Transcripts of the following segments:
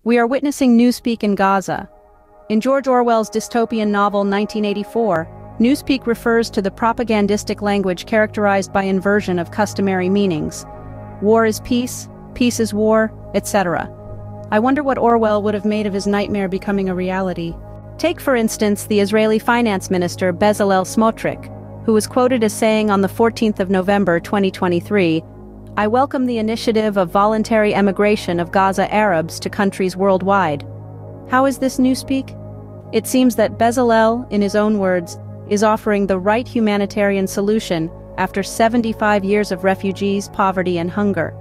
We are witnessing Newspeak in Gaza. In George Orwell's dystopian novel 1984, Newspeak refers to the propagandistic language characterized by inversion of customary meanings. War is peace, peace is war, etc. I wonder what Orwell would have made of his nightmare becoming a reality. Take, for instance, the Israeli finance minister Bezalel Smotrich, who was quoted as saying on the 14th of November 2023, "I welcome the initiative of voluntary emigration of Gaza Arabs to countries worldwide." How is this Newspeak? It seems that Bezalel, in his own words, is offering the right humanitarian solution after 75 years of refugees, poverty and hunger.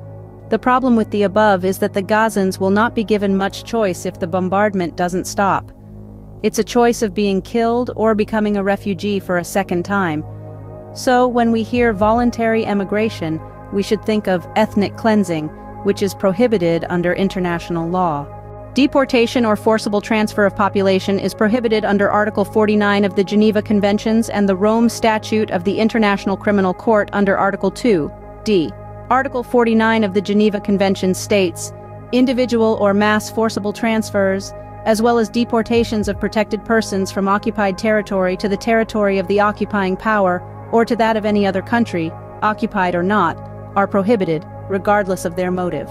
The problem with the above is that the Gazans will not be given much choice if the bombardment doesn't stop. It's a choice of being killed or becoming a refugee for a second time. So, when we hear voluntary emigration, we should think of ethnic cleansing, which is prohibited under international law. Deportation or forcible transfer of population is prohibited under Article 49 of the Geneva Conventions and the Rome Statute of the International Criminal Court under Article 2(d). Article 49 of the Geneva Convention states, individual or mass forcible transfers, as well as deportations of protected persons from occupied territory to the territory of the occupying power or to that of any other country, occupied or not, are prohibited, regardless of their motive.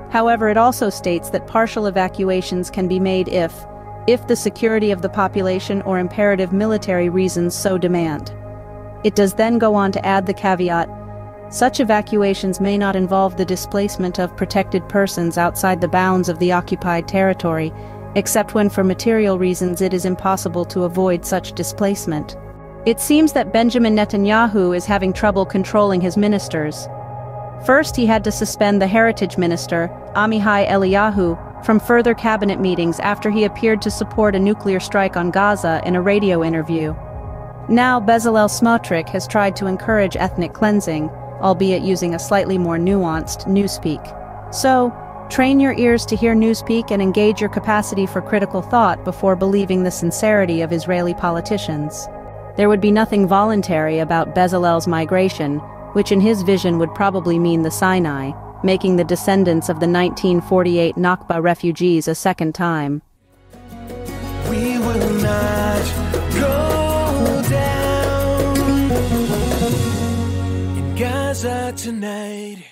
However, it also states that partial evacuations can be made if the security of the population or imperative military reasons so demand. It does then go on to add the caveat, such evacuations may not involve the displacement of protected persons outside the bounds of the occupied territory, except when for material reasons it is impossible to avoid such displacement. It seems that Benjamin Netanyahu is having trouble controlling his ministers. First, he had to suspend the heritage minister, Amihai Eliyahu, from further cabinet meetings after he appeared to support a nuclear strike on Gaza in a radio interview. Now Bezalel Smotrich has tried to encourage ethnic cleansing, albeit using a slightly more nuanced Newspeak. So, train your ears to hear Newspeak and engage your capacity for critical thought before believing the sincerity of Israeli politicians. There would be nothing voluntary about Bezalel's migration, which in his vision would probably mean the Sinai, making the descendants of the 1948 Nakba refugees a second time. We will not go down in Gaza tonight.